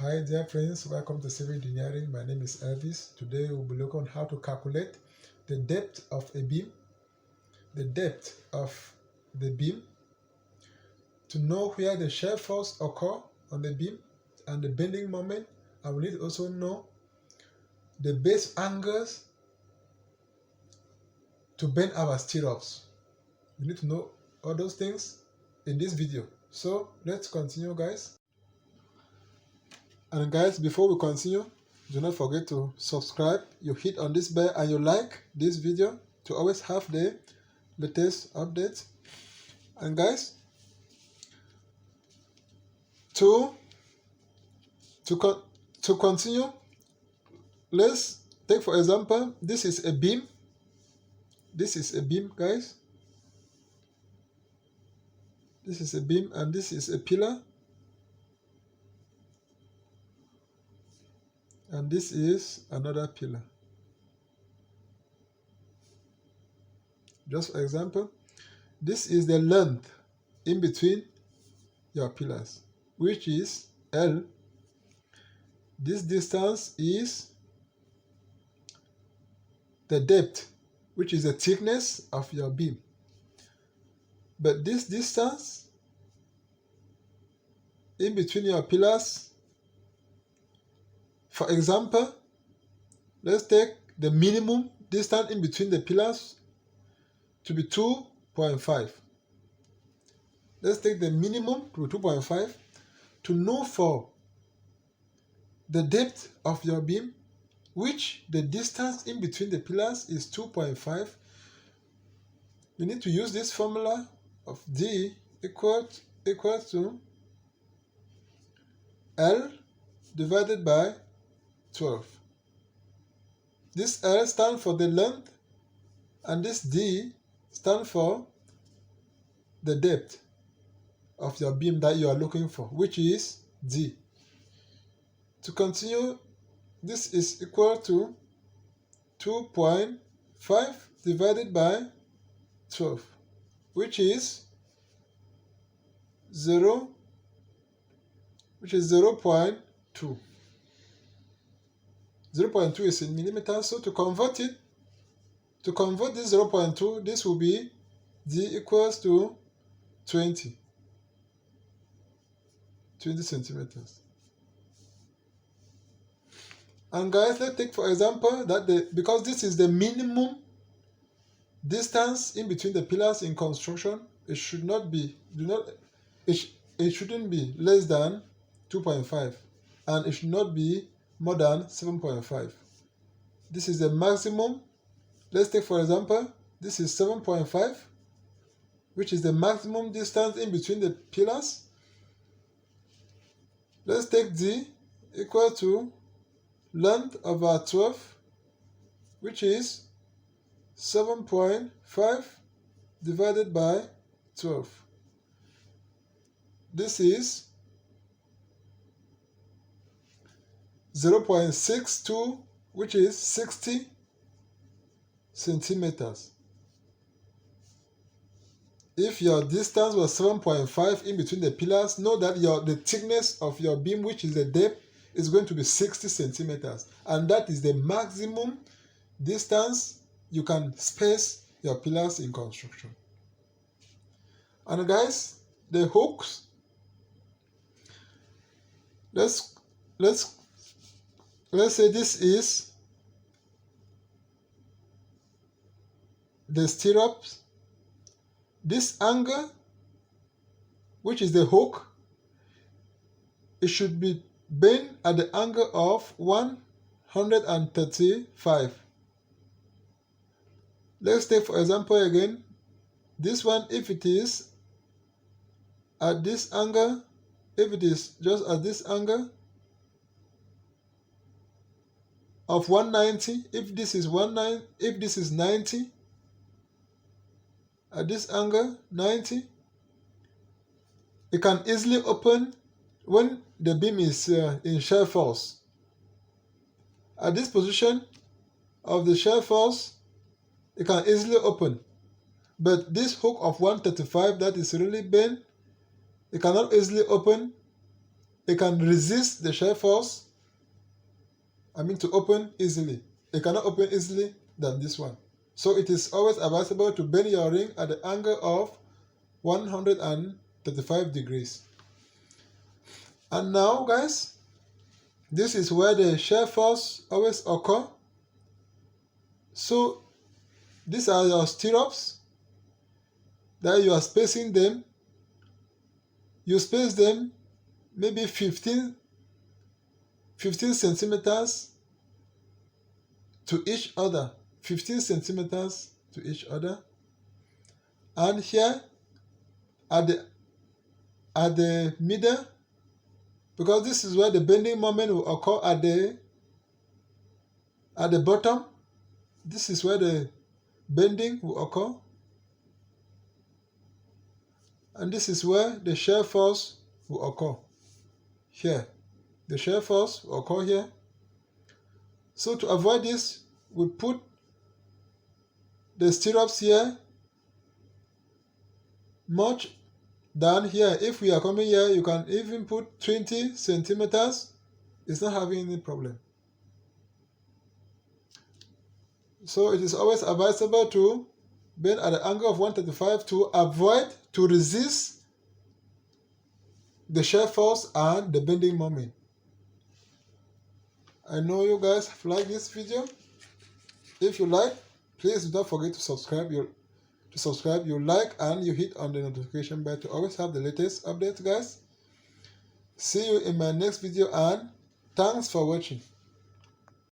Hi dear friends, welcome to Civil Engineering. My name is Elvis. Today we'll be looking on how to calculate the depth of a beam, to know where the shear force occur on the beam and the bending moment, and we need to also know the base angles to bend our stirrups. We need to know all those things in this video. So let's continue, guys. And guys, before we continue, do not forget to subscribe. You hit on this bell and you like this video to always have the latest updates. And guys, to continue, let's take for example, this is a beam. This is a beam, guys. This is a beam and this is a pillar. And this is another pillar. Just for example, this is the length in between your pillars, which is L. This distance is the depth, which is the thickness of your beam. But this distance in between your pillars, for example, let's take the minimum distance in between the pillars to be 2.5. Let's take the minimum to 2.5 to know for the depth of your beam, which the distance in between the pillars is 2.5. You need to use this formula of D equal to L divided by 12. This L stands for the length and this D stands for the depth of your beam that you are looking for, which is D. To continue, this is equal to 2.5 divided by 12, which is 0.2. 0.2 is in millimeters, so to convert this 0.2, this will be D equals to 20 centimeters. And guys, let's take for example that because this is the minimum distance in between the pillars in construction, it shouldn't be less than 2.5 and it should not be more than 7.5. This is the maximum. Let's take for example, this is 7.5, which is the maximum distance in between the pillars. Let's take D equal to length over 12, which is 7.5 divided by 12. This is 0.62, which is 60 centimeters. If your distance was 7.5 in between the pillars, know that the thickness of your beam, which is the depth, is going to be 60 centimeters. And that is the maximum distance you can space your pillars in construction. And guys, the hooks, let's say this is the stirrups. This angle, which is the hook, it should be bent at the angle of 135. Let's take for example again, this one, if it is at this angle, if it is just at this angle of 190, if this is 90, at this angle 90, it can easily open when the beam is in shear force. At this position of the shear force, it can easily open. But this hook of 135 that is really bent, it cannot easily open it can resist the shear force, to open easily. It cannot open easily than this one. So it is always advisable to bend your ring at the angle of 135 degrees. And now, guys, this is where the shear force always occur. So these are your stirrups that you are spacing them. You space them maybe 15 centimeters to each other. 15 centimeters to each other. And here at the middle, because this is where the bending moment will occur at the bottom. This is where the bending will occur. And this is where the shear force will occur. Here. The shear force will occur here. So to avoid this, we put the stirrups here much than here. If we are coming here, you can even put 20 centimeters. It's not having any problem. So it is always advisable to bend at the angle of 135 to resist the shear force and the bending moment. I know you guys have liked this video. If you like, please do not forget to subscribe. You like and you hit on the notification bell to always have the latest updates, guys. See you in my next video, and thanks for watching.